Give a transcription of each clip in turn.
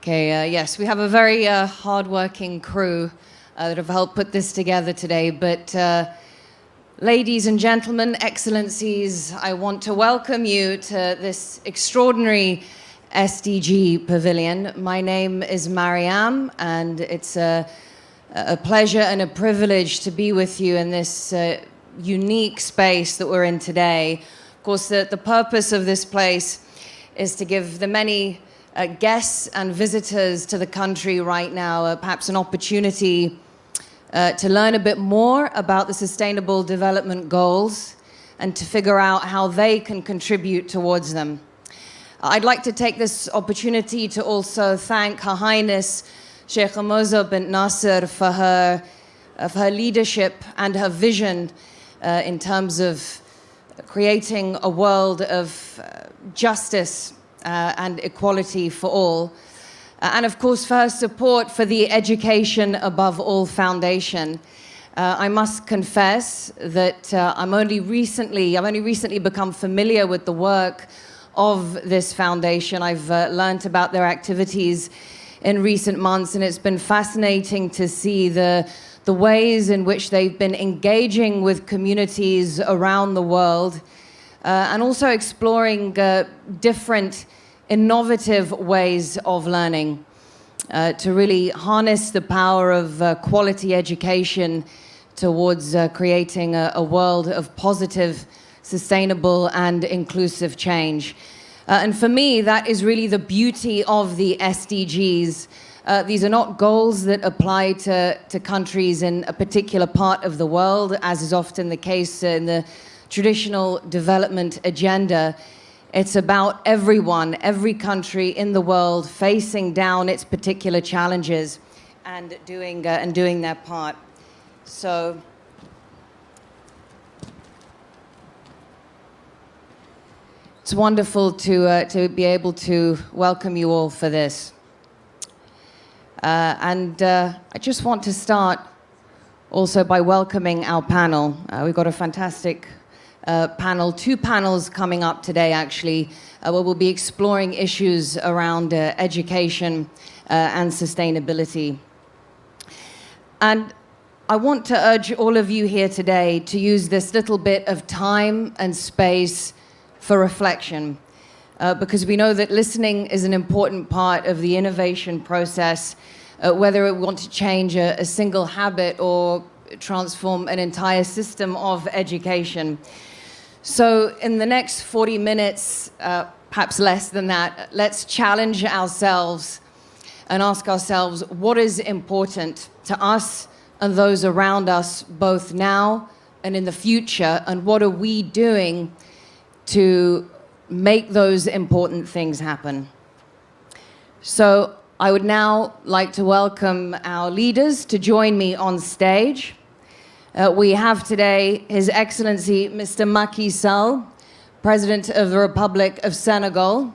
Okay, yes, we have a very hard-working crew that have helped put this together today. But ladies and gentlemen, excellencies, I want to welcome you to this extraordinary SDG pavilion. My name is Mariam, and it's a pleasure and a privilege to be with you in this unique space that we're in today. Of course, the purpose of this place is to give the many guests and visitors to the country right now perhaps an opportunity to learn a bit more about the Sustainable Development Goals and to figure out how they can contribute towards them. I'd like to take this opportunity to also thank Her Highness Sheikh Moza bint Nasser for her leadership and her vision in terms of creating a world of justice and equality for all. And of course, for her support for the Education Above All Foundation. I must confess that I've only recently become familiar with the work of this foundation. I've learned about their activities in recent months, and it's been fascinating to see the ways in which they've been engaging with communities around the world, and also exploring different innovative ways of learning to really harness the power of quality education towards creating a world of positive, sustainable, and inclusive change. And for me, that is really the beauty of the SDGs. These are not goals that apply to countries in a particular part of the world, as is often the case in the traditional development agenda. It's about everyone, every country in the world facing down its particular challenges and doing their part. So it's wonderful to be able to welcome you all for this. I just want to start also by welcoming our panel. We've got a fantastic panel, two panels coming up today actually, where we'll be exploring issues around education and sustainability. And I want to urge all of you here today to use this little bit of time and space for reflection, because we know that listening is an important part of the innovation process, whether we want to change a single habit or transform an entire system of education. So in the next 40 minutes, perhaps less than that, let's challenge ourselves and ask ourselves what is important to us and those around us, both now and in the future, and what are we doing to make those important things happen. So I would now like to welcome our leaders to join me on stage. We have today His Excellency Mr. Macky Sall, President of the Republic of Senegal.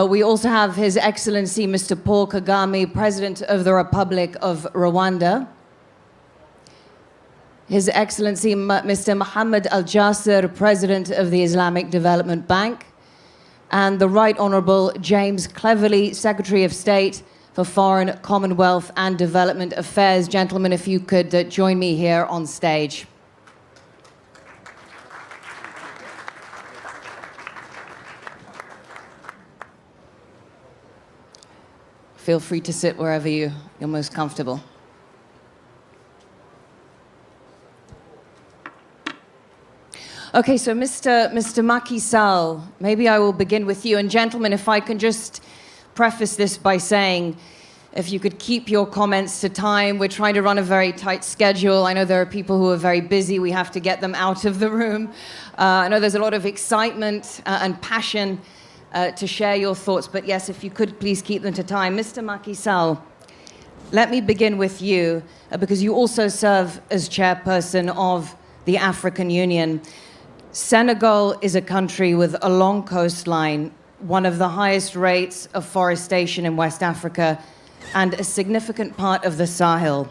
We also have His Excellency Mr. Paul Kagame, President of the Republic of Rwanda. His Excellency Mr. Mohammed Al-Jasser, President of the Islamic Development Bank. And the Right Honourable James Cleverly, Secretary of State for Foreign, Commonwealth and Development Affairs. Gentlemen, if you could join me here on stage. Feel free to sit wherever you're most comfortable. Okay, so Mr. Macky Sall, maybe I will begin with you. And gentlemen, if I can just preface this by saying, if you could keep your comments to time. We're trying to run a very tight schedule. I know there are people who are very busy. We have to get them out of the room. I know there's a lot of excitement and passion to share your thoughts. But yes, if you could please keep them to time. Mr. Macky Sall, let me begin with you, because you also serve as chairperson of the African Union. Senegal is a country with a long coastline, one of the highest rates of forestation in West Africa, and a significant part of the Sahel.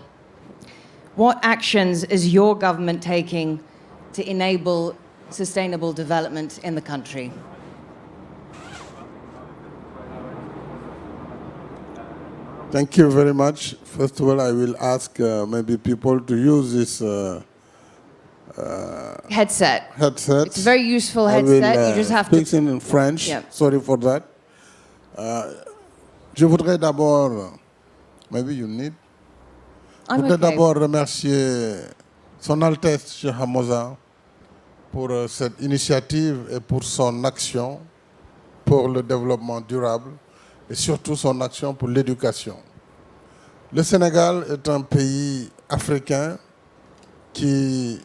What actions is your government taking to enable sustainable development in the country? Thank you very much. First of all, I will ask maybe people to use this Headset. headset. It's a very useful I will headset. You just have to. speak in French. Yeah. Sorry for that. Je voudrais d'abord, maybe you need. Je I'm voudrais okay. d'abord remercier Son Altesse Cheikh Hamoza pour cette initiative et pour son action pour le développement durable et surtout son action pour l'éducation. Le Sénégal est un pays africain qui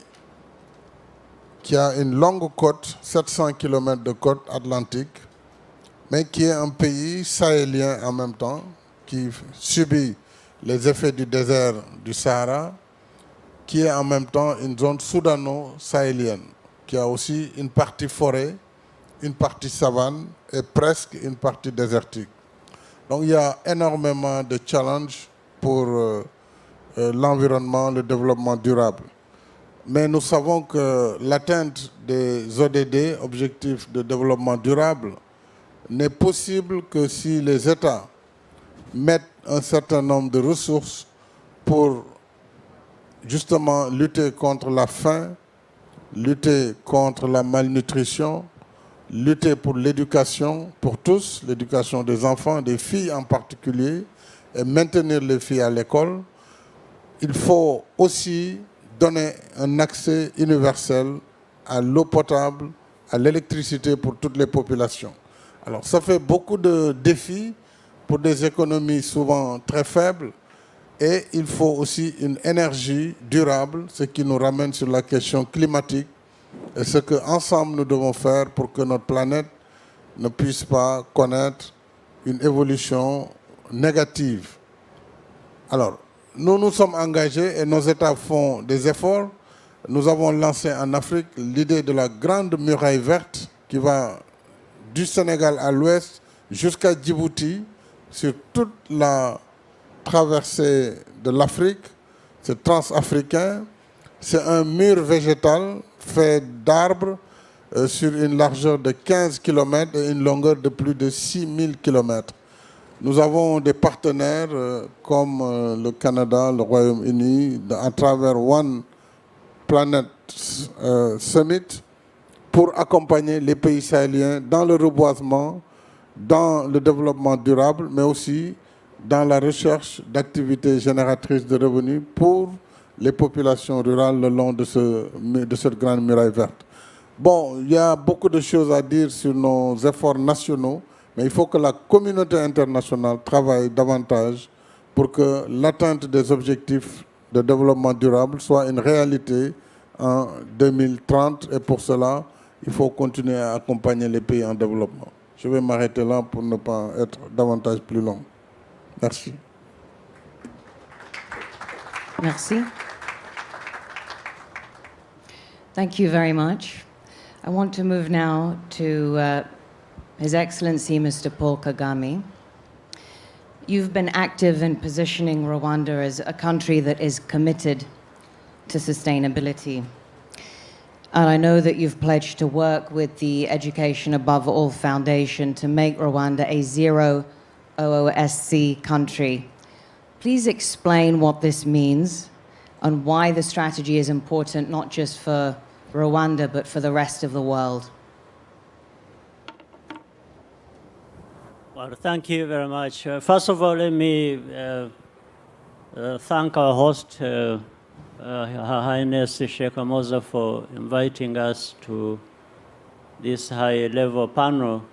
a une longue côte, 700 km de côte atlantique, mais qui est un pays sahélien en même temps, qui subit les effets du désert du Sahara, qui est en même temps une zone soudano-sahélienne, qui a aussi une partie forêt, une partie savane et presque une partie désertique. Donc il y a énormément de challenges pour l'environnement, le développement durable. Mais nous savons que l'atteinte des ODD, Objectifs de développement durable, n'est possible que si les États mettent un certain nombre de ressources pour justement lutter contre la faim, lutter contre la malnutrition, lutter pour l'éducation pour tous, l'éducation des enfants, des filles en particulier, et maintenir les filles à l'école. Il faut aussi donner un accès universel à l'eau potable, à l'électricité pour toutes les populations. Alors ça fait beaucoup de défis pour des économies souvent très faibles et il faut aussi une énergie durable, ce qui nous ramène sur la question climatique et ce qu'ensemble nous devons faire pour que notre planète ne puisse pas connaître une évolution négative. Alors, nous nous sommes engagés et nos États font des efforts. Nous avons lancé en Afrique l'idée de la grande muraille verte qui va du Sénégal à l'ouest jusqu'à Djibouti sur toute la traversée de l'Afrique. C'est transafricain. C'est un mur végétal fait d'arbres sur une largeur de 15 km et une longueur de plus de 6000 km. Nous avons des partenaires comme le Canada, le Royaume-Uni, à travers One Planet Summit, pour accompagner les pays sahéliens dans le reboisement, dans le développement durable, mais aussi dans la recherche d'activités génératrices de revenus pour les populations rurales le long de cette grande muraille verte. Bon, il y a beaucoup de choses à dire sur nos efforts nationaux, mais il faut que la communauté internationale travaille davantage pour que l'atteinte des objectifs de développement durable soit une réalité en 2030. Et pour cela, il faut continuer à accompagner les pays en développement. Je vais m'arrêter là pour ne pas être davantage plus long. Merci. Merci. Thank you very much. I want to move now to His Excellency Mr. Paul Kagame. You've been active in positioning Rwanda as a country that is committed to sustainability. And I know that you've pledged to work with the Education Above All Foundation to make Rwanda a zero OOSC country. Please explain what this means and why the strategy is important, not just for Rwanda, but for the rest of the world. Well, thank you very much. First of all, let me thank our host, Her Highness Sheikh Hamoza, for inviting us to this high-level panel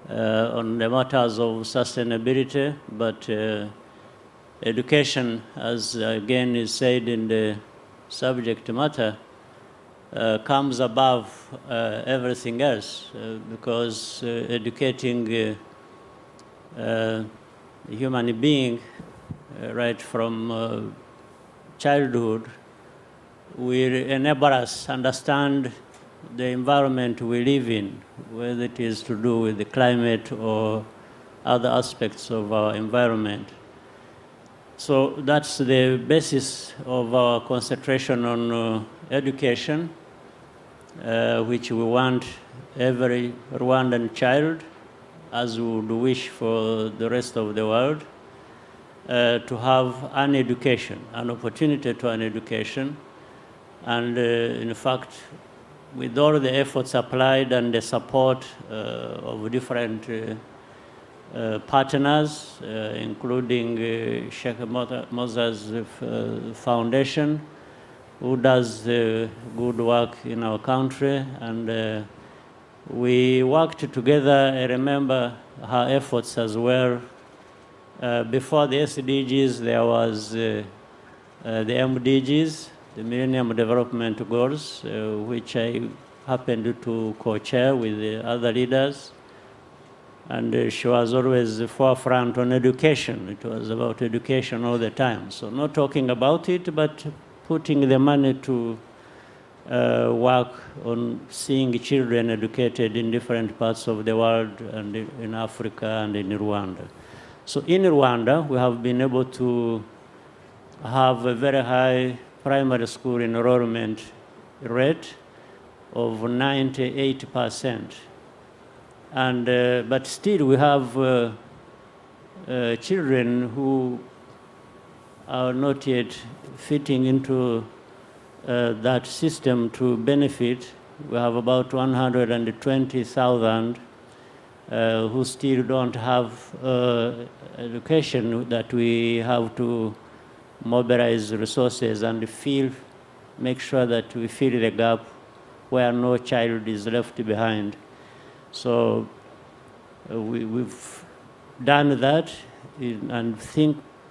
on the matters of sustainability, but education, as again is said in the subject matter, comes above everything else because educating a human being right from childhood will enable us to understand the environment we live in, whether it is to do with the climate or other aspects of our environment. So that's the basis of our concentration on education, which we want every Rwandan child, as we would wish for the rest of the world, to have an education, an opportunity to an education. And in fact, with all the efforts applied and the support of different partners, including Sheikh Moses Foundation, who does good work in our country, and we worked together. I remember her efforts as well. Before the SDGs, there was the MDGs, the Millennium Development Goals, which I happened to co-chair with the other leaders. And she was always the forefront on education. It was about education all the time. So not talking about it, but putting the money to work on seeing children educated in different parts of the world, and in Africa and in Rwanda. So in Rwanda, we have been able to have a very high primary school enrollment rate of 98%. And, but still we have children who are not yet fitting into that system to benefit. We have about 120,000 who still don't have education, that we have to mobilize resources and make sure that we fill the gap where no child is left behind. So we've done that, and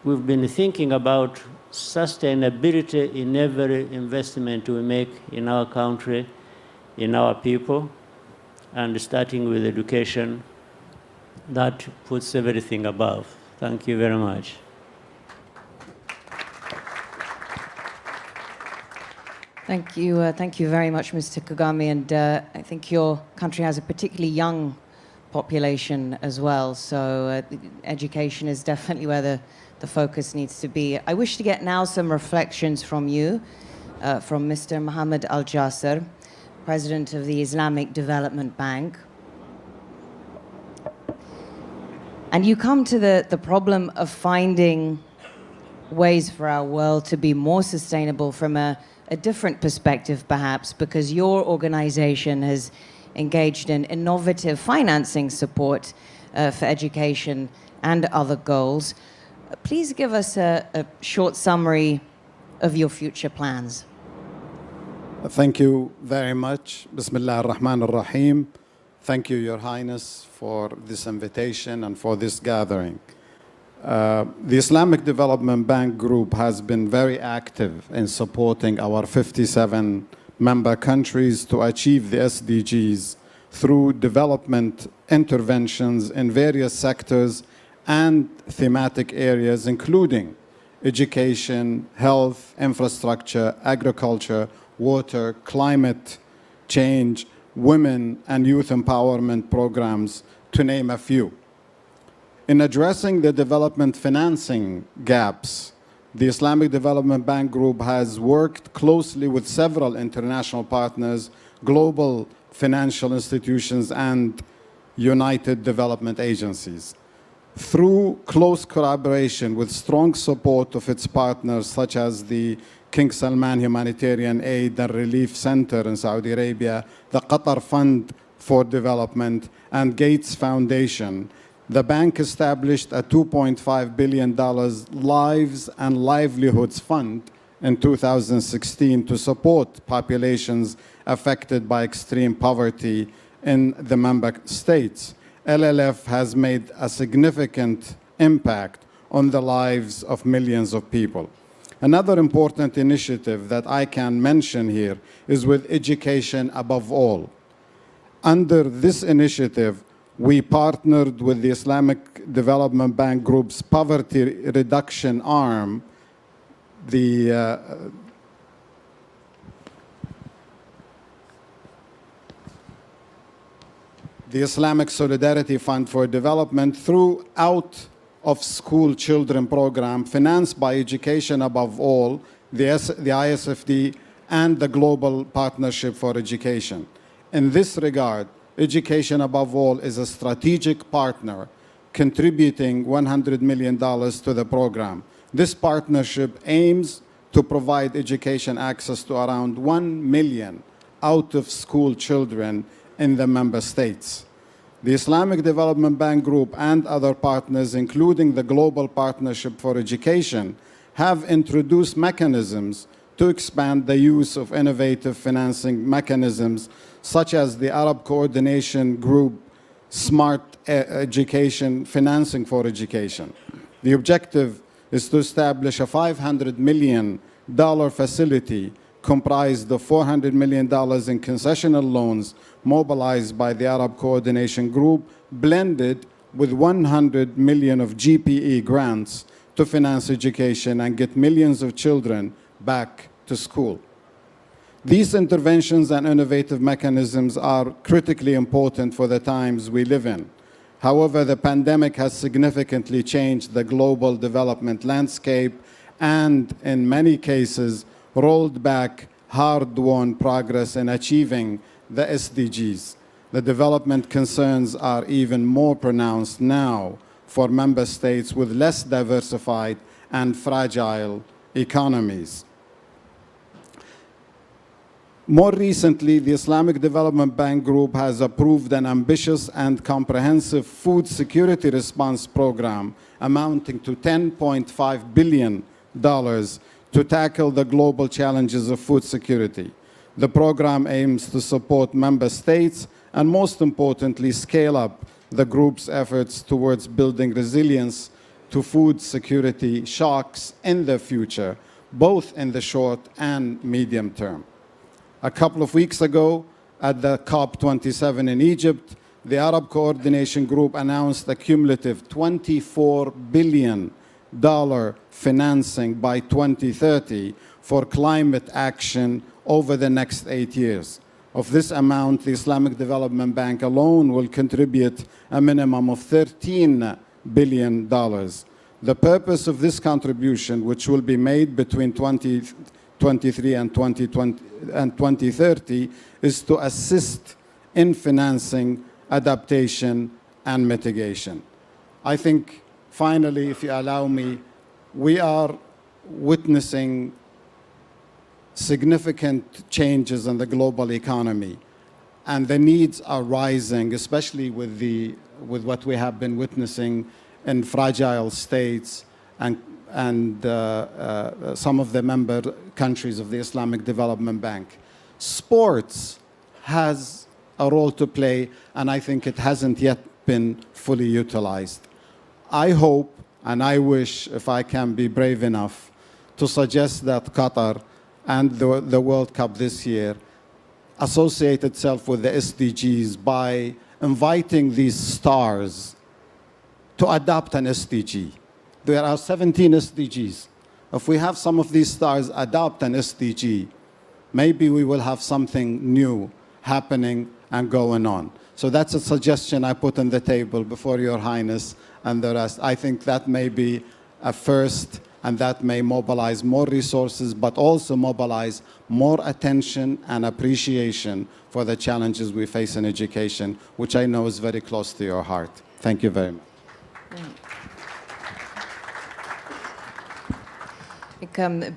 we've been thinking about sustainability in every investment we make in our country, in our people, and starting with education. That puts everything above. Thank you very much. Thank you very much, Mr. Kagame. And I think your country has a particularly young population as well, so education is definitely where the focus needs to be. I wish to get now some reflections from you, from Mr. Mohammed Al Jasser, President of the Islamic Development Bank. And you come to the problem of finding ways for our world to be more sustainable from a different perspective, perhaps, because your organization has engaged in innovative financing support for education and other goals. Please give us a short summary of your future plans. Thank you very much. Bismillah ar-Rahman ar-Rahim. Thank you, Your Highness, for this invitation and for this gathering. The Islamic Development Bank Group has been very active in supporting our 57 member countries to achieve the SDGs through development interventions in various sectors and thematic areas, including education, health, infrastructure, agriculture, water, climate change, women and youth empowerment programs, to name a few. In addressing the development financing gaps, the Islamic Development Bank Group has worked closely with several international partners, global financial institutions, and United Development Agencies. Through close collaboration with strong support of its partners, such as the King Salman Humanitarian Aid and Relief Center in Saudi Arabia, the Qatar Fund for Development, and Gates Foundation, the bank established a $2.5 billion Lives and Livelihoods Fund in 2016 to support populations affected by extreme poverty in the member states. LLF has made a significant impact on the lives of millions of people. Another important initiative that I can mention here is with Education Above All. Under this initiative, we partnered with the Islamic Development Bank Group's poverty reduction arm, the Islamic Solidarity Fund for Development, through out-of-school children program financed by Education Above All, the ISFD, and the Global Partnership for Education. In this regard, Education Above All is a strategic partner contributing $100 million to the program. This partnership aims to provide education access to around 1 million out-of-school children in the member states. The Islamic Development Bank Group and other partners, including the Global Partnership for Education, have introduced mechanisms to expand the use of innovative financing mechanisms such as the Arab Coordination Group Smart Education Financing for Education. The objective is to establish a $500 million facility comprised of $400 million in concessional loans mobilized by the Arab Coordination Group, blended with $100 million of GPE grants to finance education and get millions of children back to school. These interventions and innovative mechanisms are critically important for the times we live in. However, the pandemic has significantly changed the global development landscape and, in many cases, rolled back hard-won progress in achieving the SDGs. The development concerns are even more pronounced now for member states with less diversified and fragile economies. More recently, the Islamic Development Bank Group has approved an ambitious and comprehensive food security response program amounting to $10.5 billion to tackle the global challenges of food security. The program aims to support member states and, most importantly, scale up the group's efforts towards building resilience to food security shocks in the future, both in the short and medium term. A couple of weeks ago, at the COP27 in Egypt, the Arab Coordination Group announced a cumulative $24 billion financing by 2030 for climate action over the next 8 years. Of this amount, the Islamic Development Bank alone will contribute a minimum of $13 billion. The purpose of this contribution, which will be made between 2023 and 2030, is to assist in financing adaptation and mitigation. I think, finally, if you allow me, we are witnessing significant changes in the global economy, and the needs are rising, especially with what we have been witnessing in fragile states and some of the member countries of the Islamic Development Bank. Sports has a role to play, and I think it hasn't yet been fully utilized. I hope and I wish, if I can be brave enough, to suggest that Qatar and the World Cup this year associate itself with the SDGs by inviting these stars to adopt an SDG. There are 17 SDGs. If we have some of these stars adopt an SDG, maybe we will have something new happening and going on. So that's a suggestion I put on the table before Your Highness and the rest. I think that may be a first, and that may mobilize more resources, but also mobilize more attention and appreciation for the challenges we face in education, which I know is very close to your heart. Thank you very much. The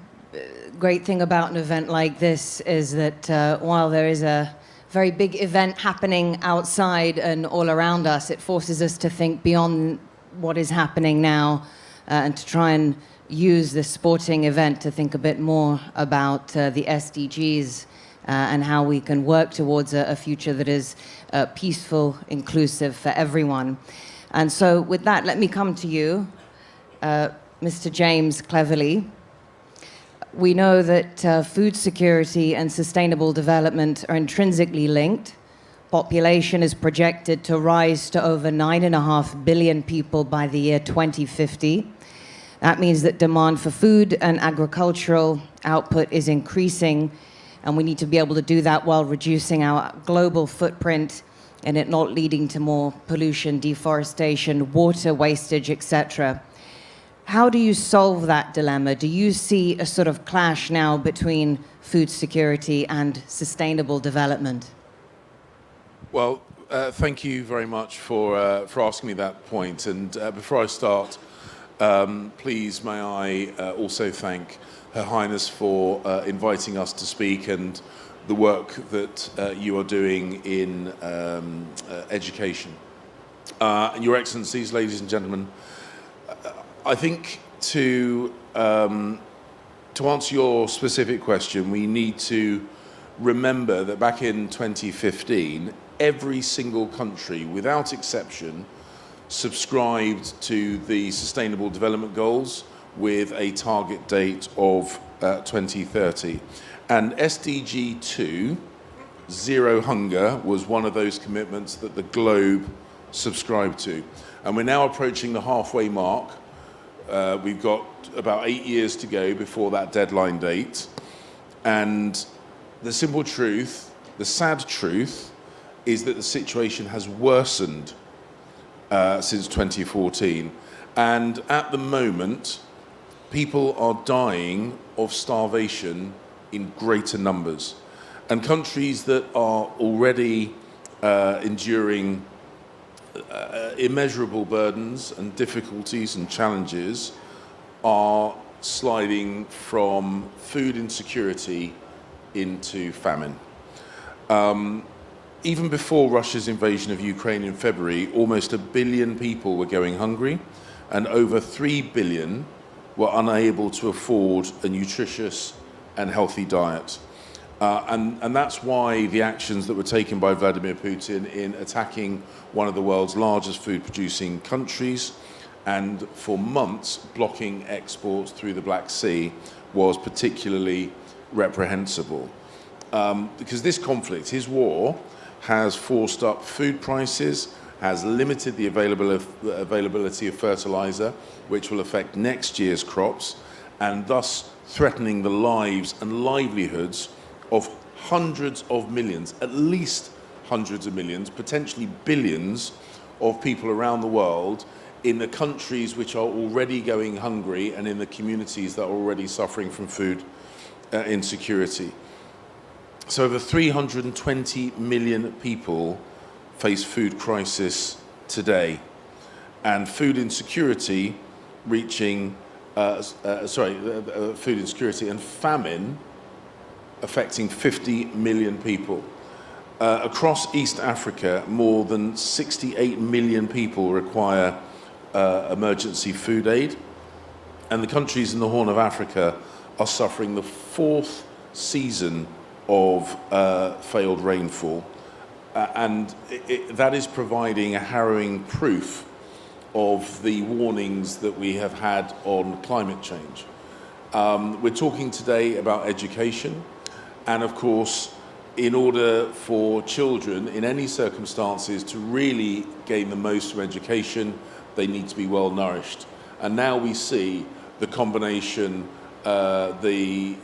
great thing about an event like this is that while there is a very big event happening outside and all around us, it forces us to think beyond what is happening now and to try and use this sporting event to think a bit more about the SDGs and how we can work towards a future that is peaceful, inclusive for everyone. And so with that, let me come to you, Mr. James Cleverly. We know that food security and sustainable development are intrinsically linked. Population is projected to rise to over 9.5 billion people by the year 2050. That means that demand for food and agricultural output is increasing, and we need to be able to do that while reducing our global footprint and it not leading to more pollution, deforestation, water wastage, etc. How do you solve that dilemma? Do you see a sort of clash now between food security and sustainable development? Well, Thank you very much for asking me that point. And before I start, please may I also thank Her Highness for inviting us to speak and the work that you are doing in education. And Your Excellencies, ladies and gentlemen, I think to answer your specific question, we need to remember that back in 2015, every single country, without exception, subscribed to the Sustainable Development Goals with a target date of 2030. And SDG 2, Zero Hunger, was one of those commitments that the globe subscribed to. And we're now approaching the halfway mark. We've got about 8 years to go before that deadline date. And the simple truth, the sad truth, is that the situation has worsened since 2014. And at the moment, people are dying of starvation in greater numbers. And countries that are already enduring immeasurable burdens and difficulties and challenges are sliding from food insecurity into famine. Even before Russia's invasion of Ukraine in February, almost 1 billion people were going hungry, and over 3 billion were unable to afford a nutritious and healthy diet. And that's why the actions that were taken by Vladimir Putin in attacking one of the world's largest food-producing countries and for months blocking exports through the Black Sea was particularly reprehensible. Because this conflict, his war, has forced up food prices, has limited the availability of fertilizer, which will affect next year's crops, and thus threatening the lives and livelihoods of hundreds of millions, at least hundreds of millions, potentially billions of people around the world in the countries which are already going hungry and in the communities that are already suffering from food insecurity. So over 320 million people face food crisis today, and food insecurity reaching, food insecurity and famine affecting 50 million people. Across East Africa, more than 68 million people require emergency food aid, and the countries in the Horn of Africa are suffering the 4th season of failed rainfall. And that is providing a harrowing proof of the warnings that we have had on climate change. We're talking today about education, and of course, in order for children in any circumstances to really gain the most from education, they need to be well nourished. And now we see the combination, the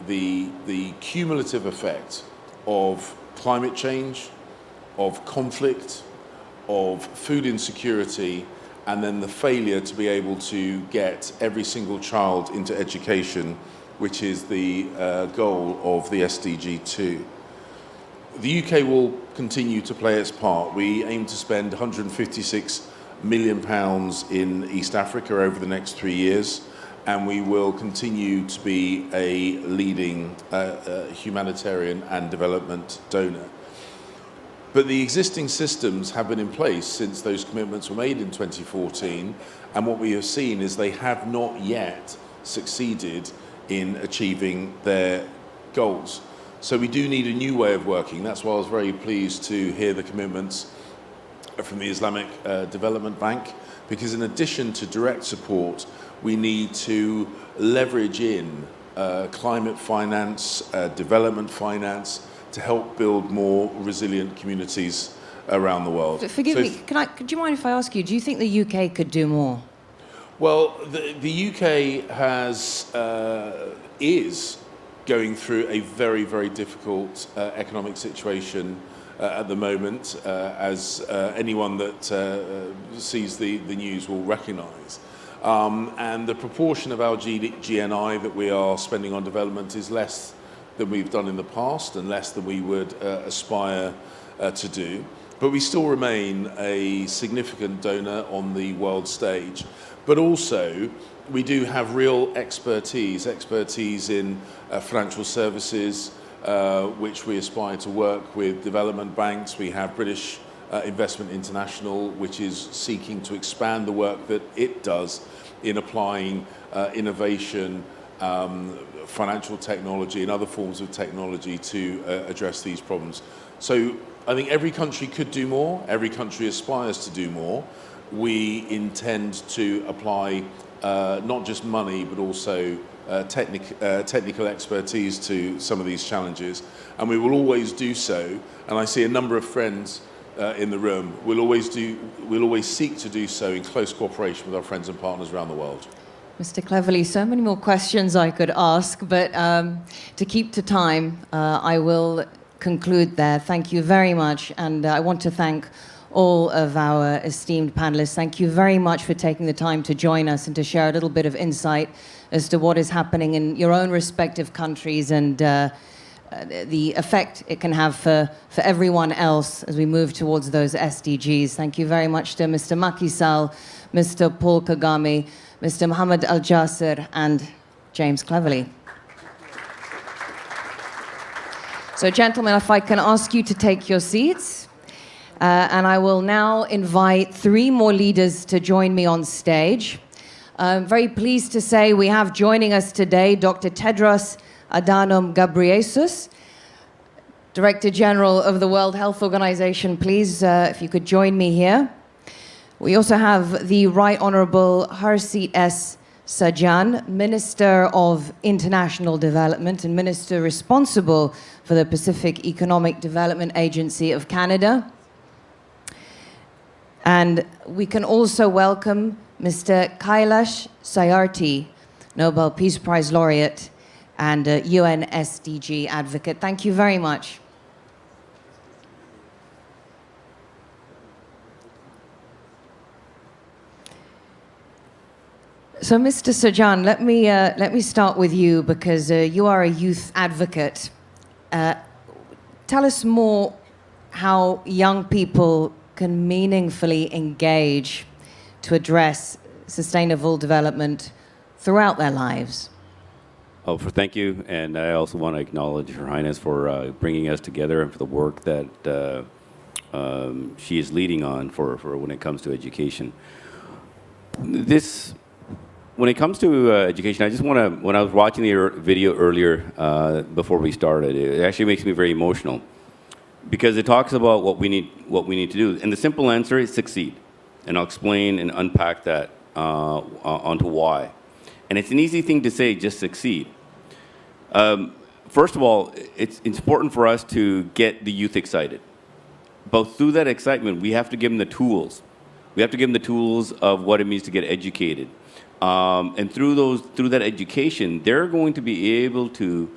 cumulative effect of climate change, of conflict, of food insecurity, and then the failure to be able to get every single child into education, which is the goal of the SDG 2. The UK will continue to play its part. We aim to spend £156 million in East Africa over the next 3 years, and we will continue to be a leading humanitarian and development donor. But the existing systems have been in place since those commitments were made in 2014, and what we have seen is they have not yet succeeded in achieving their goals. So we do need a new way of working. That's why I was very pleased to hear the commitments from the Islamic Development Bank, because in addition to direct support, we need to leverage in climate finance, development finance, to help build more resilient communities around the world. Forgive me, do you mind if I ask you, do you think the UK could do more? Well, the UK is going through a very, very difficult economic situation at the moment, as anyone that sees the news will recognise. And the proportion of our GNI that we are spending on development is less than we've done in the past and less than we would aspire to do. but we still remain a significant donor on the world stage. But also, we do have real expertise in financial services, which we aspire to work with development banks. We have British Investment International, which is seeking to expand the work that it does in applying innovation, financial technology and other forms of technology to address these problems. So I think every country could do more, every country aspires to do more. We intend to apply not just money, but also technical expertise to some of these challenges. And we will always do so, and I see a number of friends in the room. We'll always seek to do so in close cooperation with our friends and partners around the world. Mr. Cleverly, so many more questions I could ask, but to keep to time, I will conclude there. Thank you very much, and I want to thank all of our esteemed panelists. Thank you very much for taking the time to join us and to share a little bit of insight as to what is happening in your own respective countries and the effect it can have for everyone else as we move towards those SDGs. Thank you very much to Mr. Macky Sall, Mr. Paul Kagame, Mr. Mohammed Al Jasser, and James Cleverly. So, gentlemen, if I can ask you to take your seats. And I will now invite 3 more leaders to join me on stage. I'm very pleased to say we have joining us today Dr. Tedros Adhanom Ghebreyesus, Director General of the World Health Organization. Please, if you could join me here. We also have the Right Honorable Harsit S. Sajjan, Minister of International Development and Minister responsible for the Pacific Economic Development Agency of Canada. And we can also welcome Mr. Kailash Satyarthi, Nobel Peace Prize laureate and UN SDG advocate. Thank you very much. So, Mr. Sajjan, let me start with you because you are a youth advocate. Tell us more how young people can meaningfully engage to address sustainable development throughout their lives. Thank you, and I also want to acknowledge Her Highness for bringing us together and for the work that she is leading on for when it comes to education. When it comes to education, I just want to, when I was watching the video earlier before we started, it actually makes me very emotional because it talks about what we need to do. And the simple answer is succeed. And I'll explain and unpack that onto why. And it's an easy thing to say, just succeed. First of all, it's important for us to get the youth excited. But through that excitement, we have to give them the tools. We have to give them the tools of what it means to get educated. And through that education, they're going to be able to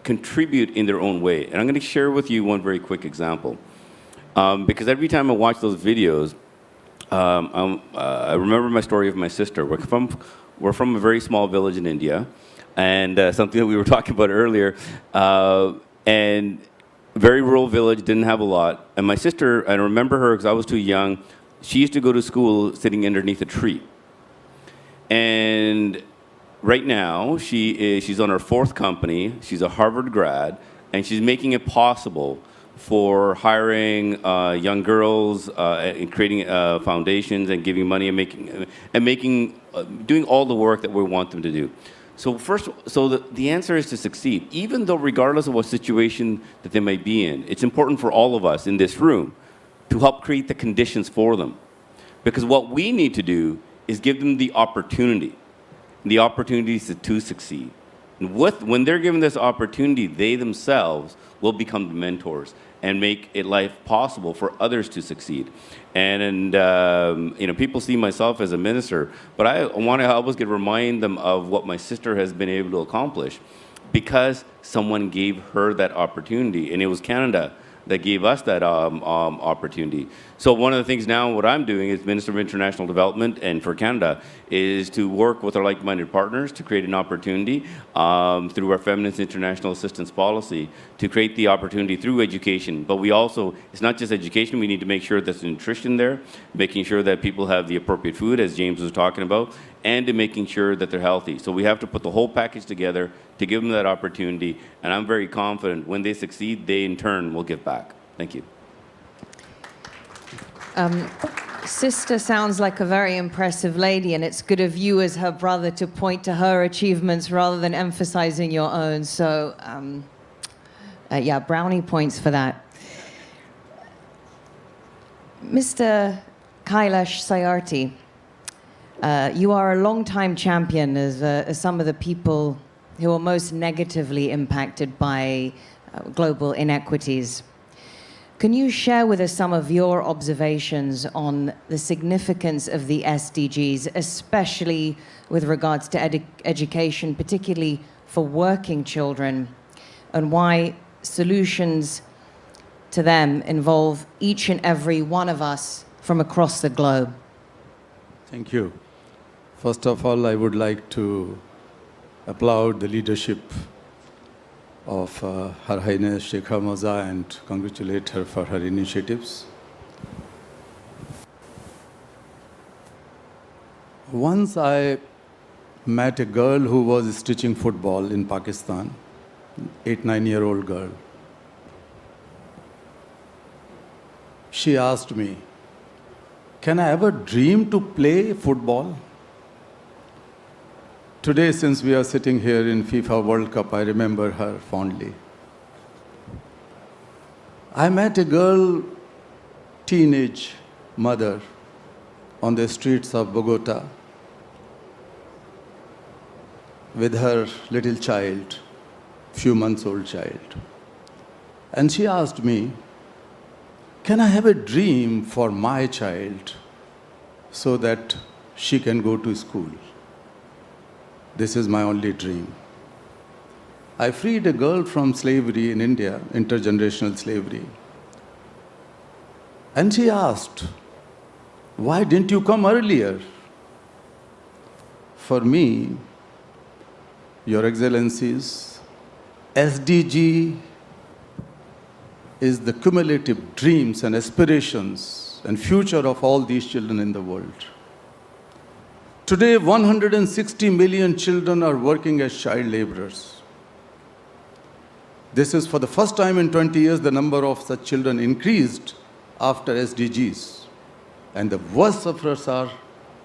contribute in their own way. And I'm going to share with you one very quick example. Because every time I watch those videos, I remember my story of my sister. We're from a very small village in India, and something that we were talking about earlier, and very rural village, didn't have a lot. And my sister, I remember her because I was too young, she used to go to school sitting underneath a tree. And right now, she's on her 4th company, she's a Harvard grad, and she's making it possible for hiring young girls and creating foundations and giving money and doing all the work that we want them to do. So the answer is to succeed, even though regardless of what situation that they might be in. It's important for all of us in this room to help create the conditions for them, because what we need to do is give them the opportunities to succeed. And when they're given this opportunity, they themselves will become the mentors and make it life possible for others to succeed. And people see myself as a minister, but I want to always remind them of what my sister has been able to accomplish because someone gave her that opportunity. And it was Canada that gave us that opportunity. So one of the things now, what I'm doing as Minister of International Development and for Canada is to work with our like-minded partners to create an opportunity through our Feminist International Assistance Policy to create the opportunity through education. But we also, it's not just education, we need to make sure there's nutrition there, making sure that people have the appropriate food, as James was talking about, and in making sure that they're healthy. So we have to put the whole package together to give them that opportunity, and I'm very confident when they succeed, they in turn will give back. Thank you. Sister sounds like a very impressive lady, and it's good of you as her brother to point to her achievements rather than emphasizing your own. So, yeah, brownie points for that. Mr. Kailash Sayarthi, you are a long-time champion as some of the people who are most negatively impacted by global inequities. Can you share with us some of your observations on the significance of the SDGs, especially with regards to education, particularly for working children, and why solutions to them involve each and every one of us from across the globe? Thank you. First of all, I would like to applaud the leadership of Her Highness Sheikh Hamaza and congratulate her for her initiatives. Once I met a girl who was stitching football in Pakistan, 8-9-year-old girl. She asked me, "Can I ever dream to play football?" Today, since we are sitting here in FIFA World Cup, I remember her fondly. I met a girl, teenage mother, on the streets of Bogota with her little child, few months old child. And she asked me, "Can I have a dream for my child so that she can go to school? This is my only dream." I freed a girl from slavery in India, intergenerational slavery. And she asked, "Why didn't you come earlier?" For me, Your Excellencies, SDG is the cumulative dreams and aspirations and future of all these children in the world. Today, 160 million children are working as child laborers. This is for the first time in 20 years, the number of such children increased after SDGs. And the worst sufferers are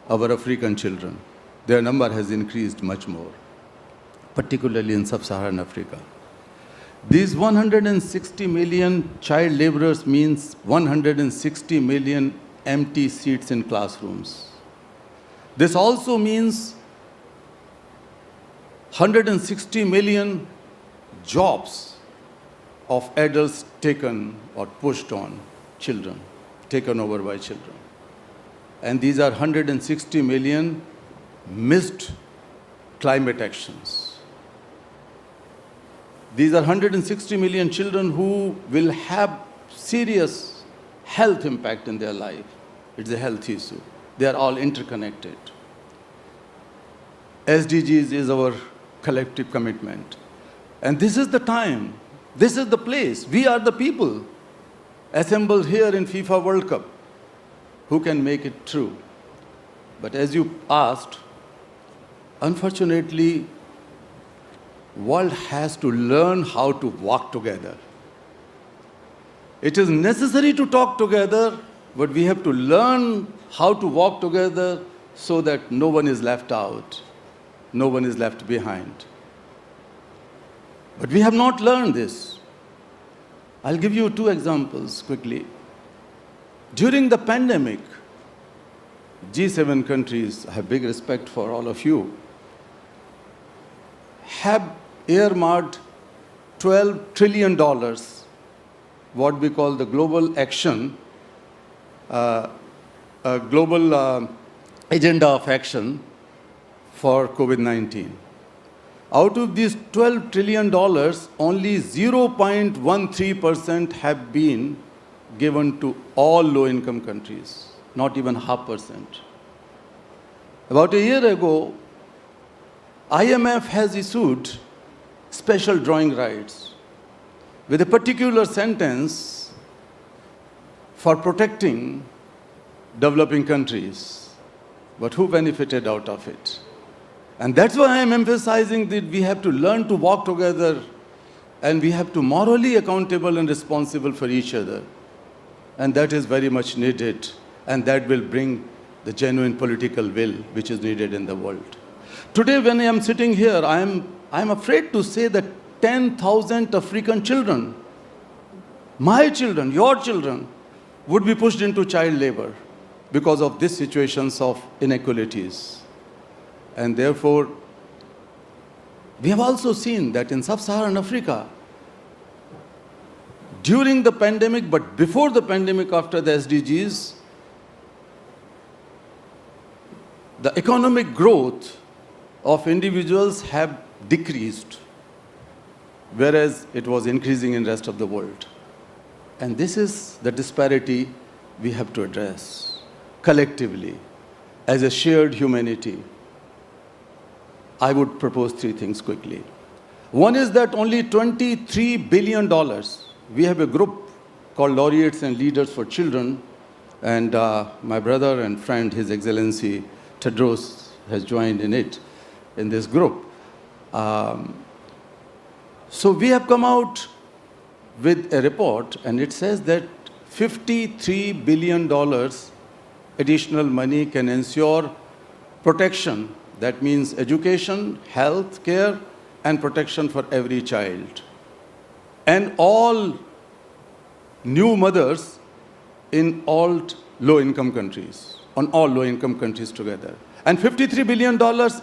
our African children. Their number has increased much more, particularly in sub-Saharan Africa. These 160 million child laborers means 160 million empty seats in classrooms. This also means 160 million jobs of adults taken or pushed on children, taken over by children. And these are 160 million missed climate actions. These are 160 million children who will have serious health impact in their life. It's a health issue. They are all interconnected. SDGs is our collective commitment. And this is the time, this is the place. We are the people assembled here in FIFA World Cup who can make it true. But as you asked, unfortunately, world has to learn how to walk together. It is necessary to talk together, but we have to learn how to walk together so that no one is left out, no one is left behind. But we have not learned this. I'll give you 2 examples quickly. During the pandemic, G7 countries, I have big respect for all of you, have earmarked $12 trillion, what we call the global action, global agenda of action for COVID-19. Out of these $12 trillion, only 0.13% have been given to all low-income countries, not even 0.5%. About a year ago, IMF has issued special drawing rights with a particular sentence for protecting developing countries. But who benefited out of it? And that's why I am emphasizing that we have to learn to walk together and we have to morally accountable and responsible for each other. And that is very much needed. And that will bring the genuine political will which is needed in the world. Today when I am sitting here, I am afraid to say that 10,000 African children, my children, your children, would be pushed into child labor because of these situations of inequalities. And therefore, we have also seen that in sub-Saharan Africa, during the pandemic, but before the pandemic, after the SDGs, the economic growth of individuals have decreased, whereas it was increasing in the rest of the world. And this is the disparity we have to address collectively as a shared humanity. I would propose three things quickly. One is that only $23 billion, we have a group called Laureates and Leaders for Children, and my brother and friend, His Excellency Tedros, has joined in this group. So we have come out with a report, and it says that $53 billion additional money can ensure protection. That means education, health care, and protection for every child. And all new mothers in all low-income countries, on all low-income countries together. And $53 billion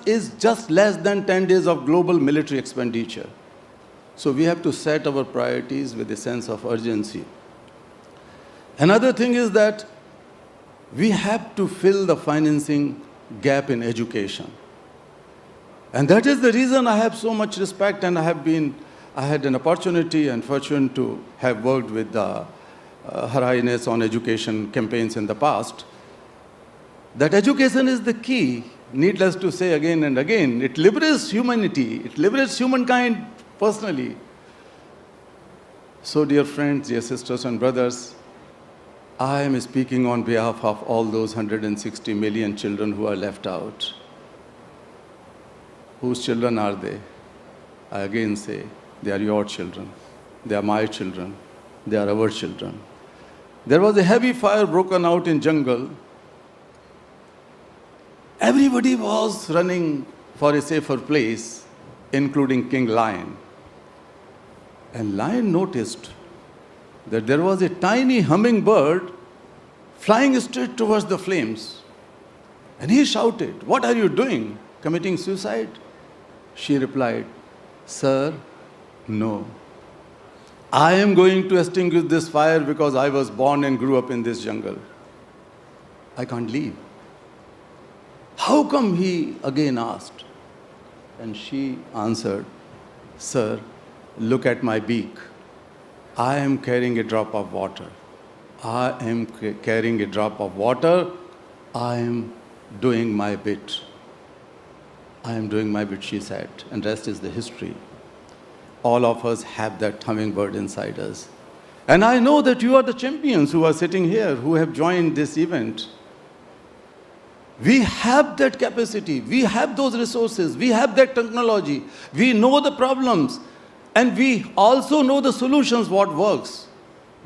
is just less than 10 days of global military expenditure. So we have to set our priorities with a sense of urgency. Another thing is that we have to fill the financing gap in education. And that is the reason I have so much respect, and I had an opportunity and fortune to have worked with Her Highness on education campaigns in the past, that education is the key, needless to say again and again. It liberates humanity, it liberates humankind personally. So dear friends, dear sisters and brothers, I am speaking on behalf of all those 160 million children who are left out. Whose children are they? I again say, they are your children. They are my children. They are our children. There was a heavy fire broken out in jungle. Everybody was running for a safer place, including King Lion. And Lion noticed that there was a tiny hummingbird flying straight towards the flames. And he shouted, "What are you doing? Committing suicide?" She replied, "Sir, no. I am going to extinguish this fire because I was born and grew up in this jungle. I can't leave." "How come?" he again asked. And she answered, "Sir, look at my beak. I am carrying a drop of water. I am carrying a drop of water. I am doing my bit. I am doing my bit," she said, and rest is the history. All of us have that hummingbird inside us. And I know that you are the champions who are sitting here, who have joined this event. We have that capacity, we have those resources, we have that technology, we know the problems, and we also know the solutions, what works.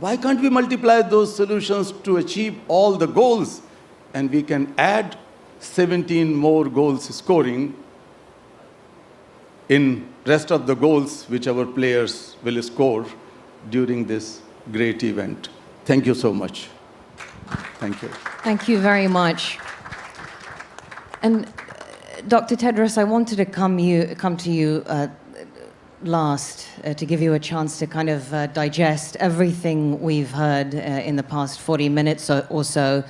Why can't we multiply those solutions to achieve all the goals? And we can add 17 more goals scoring in rest of the goals which our players will score during this great event. Thank you so much. Thank you. Thank you very much. And Dr. Tedros, I wanted to come to you last to give you a chance to kind of digest everything we've heard in the past 40 minutes or so,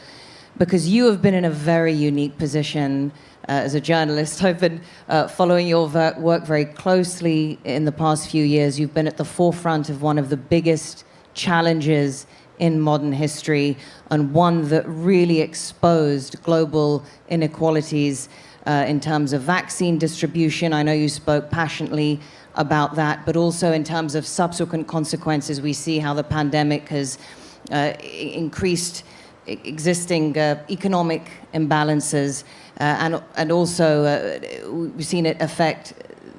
because you have been in a very unique position as a journalist. I've been following your work very closely in the past few years. You've been at the forefront of one of the biggest challenges in modern history, and one that really exposed global inequalities in terms of vaccine distribution. I know you spoke passionately about that, but also in terms of subsequent consequences. We see how the pandemic has increased existing economic imbalances, and also we've seen it affect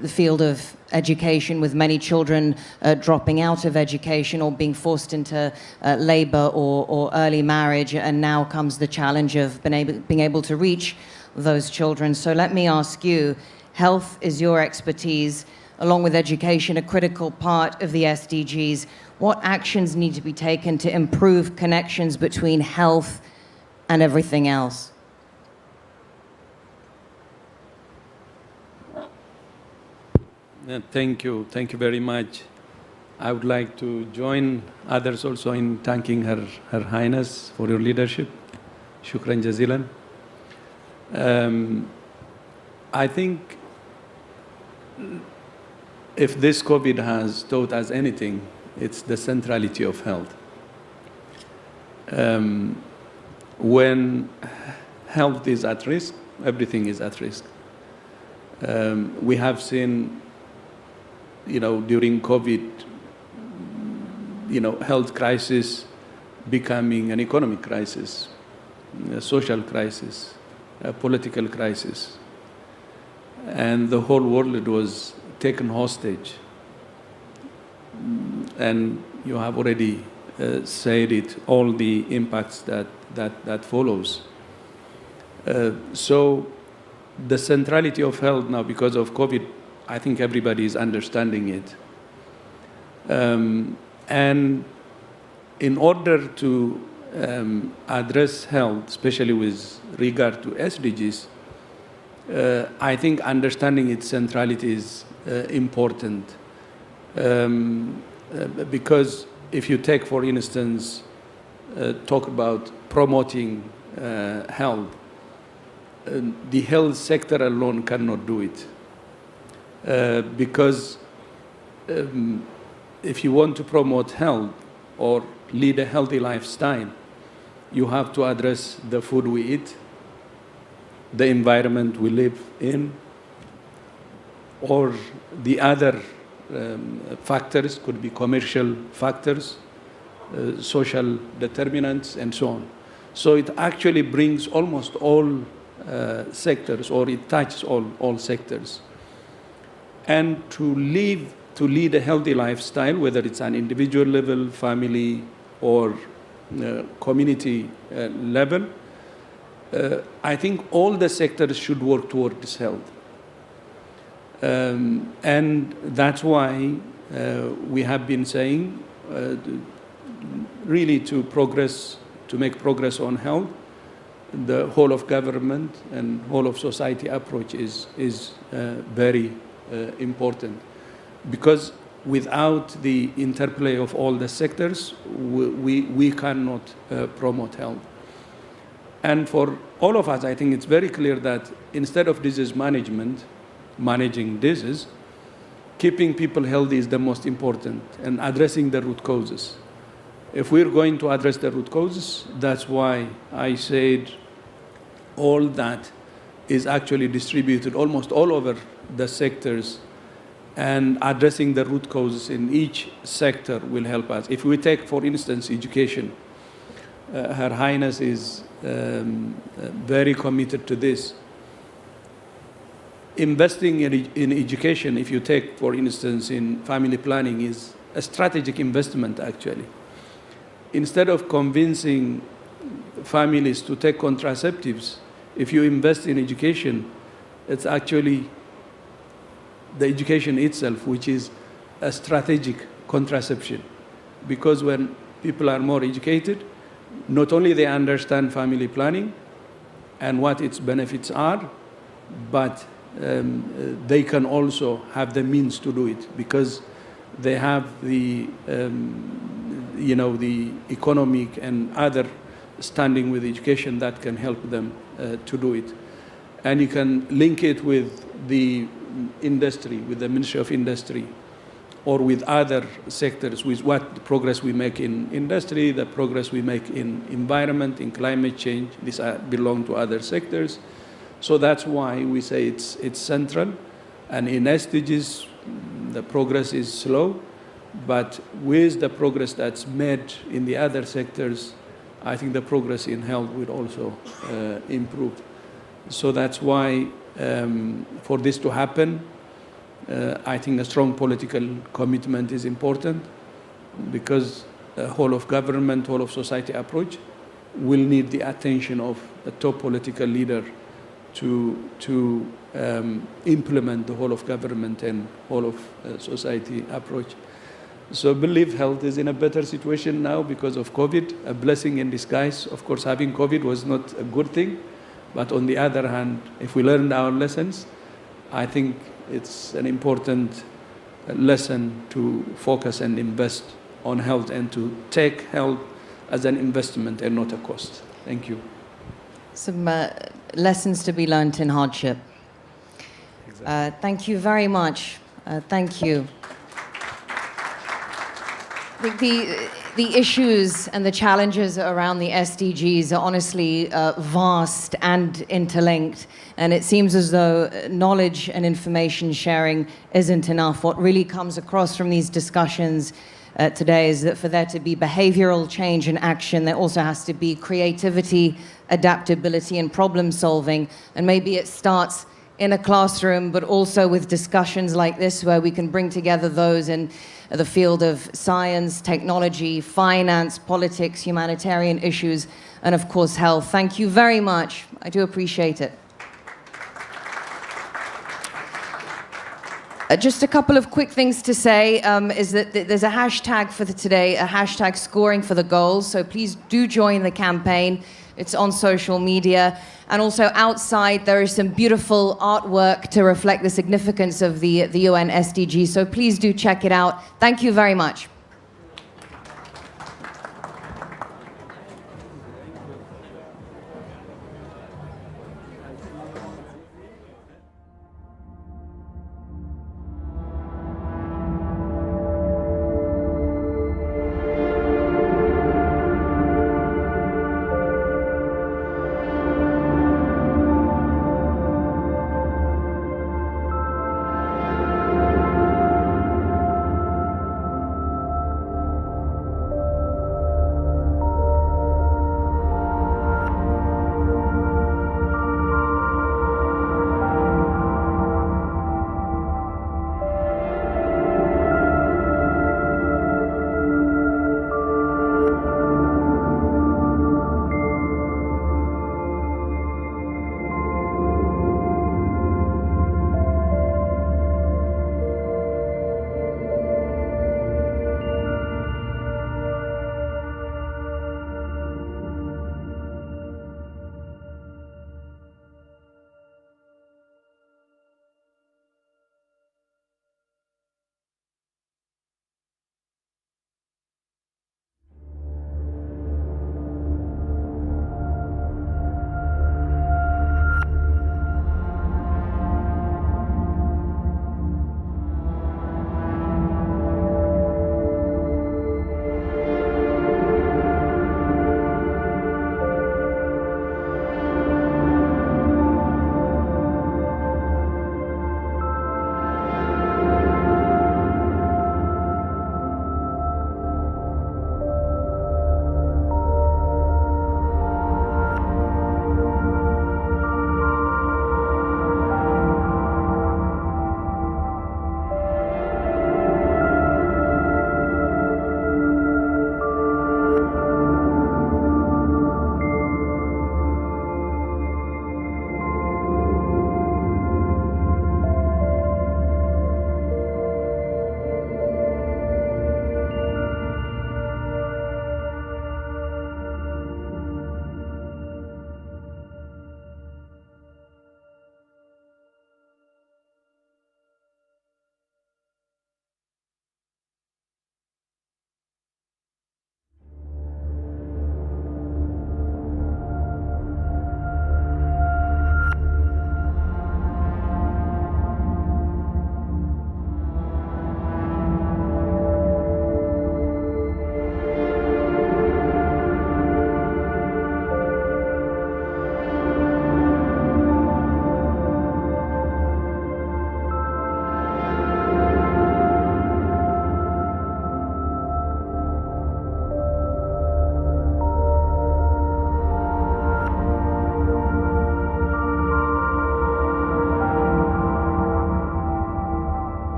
the field of education, with many children dropping out of education or being forced into labor or early marriage. And now comes the challenge of being able to reach those children. So let me ask you, health is your expertise, along with education, a critical part of the SDGs. What actions need to be taken to improve connections between health and everything else? Thank you very much. I would like to join others also in thanking Her Highness for your leadership. Shukran jazilan. I think if this COVID has taught us anything, it's the centrality of health. When health is at risk, everything is at risk. We have seen, during COVID, health crisis becoming an economic crisis, a social crisis, a political crisis. And the whole world was taken hostage. And you have already said it, all the impacts that follows. So the centrality of health now, because of COVID, I think everybody is understanding it. And in order to address health, especially with regard to SDGs, I think understanding its centrality is important. Because if you take, for instance, talk about promoting health, the health sector alone cannot do it. Because if you want to promote health or lead a healthy lifestyle, you have to address the food we eat, the environment we live in, or the other factors, could be commercial factors, social determinants, and so on. So it actually brings almost all sectors, or it touches all sectors. And to lead a healthy lifestyle, whether it's an individual level, family, or community level, I think all the sectors should work towards health. And that's why we have been saying really to make progress on health, the whole of government and whole of society approach is very important. Because without the interplay of all the sectors, we cannot promote health. And for all of us, I think it's very clear that instead of disease management, managing disease, keeping people healthy is the most important, and addressing the root causes. If we're going to address the root causes, that's why I said all that is actually distributed almost all over the sectors, and addressing the root causes in each sector will help us. If we take, for instance, education, Her Highness is very committed to this. Investing in education, if you take, for instance, in family planning, is a strategic investment, actually. Instead of convincing families to take contraceptives, if you invest in education, it's actually the education itself, which is a strategic contraception. Because when people are more educated, not only they understand family planning and what its benefits are, but they can also have the means to do it, because they have the, the economic and other standing with education that can help them to do it. And you can link it with the industry, with the Ministry of Industry, or with other sectors, with what progress we make in industry, the progress we make in environment, in climate change. These belong to other sectors. So that's why we say it's central. And in SDGs, the progress is slow, but with the progress that's made in the other sectors, I think the progress in health will also improve. So that's why for this to happen, I think a strong political commitment is important, because the whole of government, whole of society approach will need the attention of the top political leader to implement the whole of government and whole of society approach. So I believe health is in a better situation now because of COVID, a blessing in disguise. Of course, having COVID was not a good thing, but on the other hand, if we learned our lessons, I think it's an important lesson to focus and invest on health and to take health as an investment and not a cost. Thank you. Some lessons to be learned in hardship. Thank you very much. Thank you. I think the issues and the challenges around the SDGs are honestly vast and interlinked, and it seems as though knowledge and information sharing isn't enough. What really comes across from these discussions today is that for there to be behavioral change and action, there also has to be creativity, adaptability, and problem solving. And maybe it starts in a classroom, but also with discussions like this, where we can bring together those in the field of science, technology, finance, politics, humanitarian issues, and of course, health. Thank you very much. I do appreciate it. Just a couple of quick things to say is that there's a hashtag for today, a hashtag scoring for the goals. So please do join the campaign. It's on social media. And also outside, there is some beautiful artwork to reflect the significance of the UN SDG. So please do check it out. Thank you very much.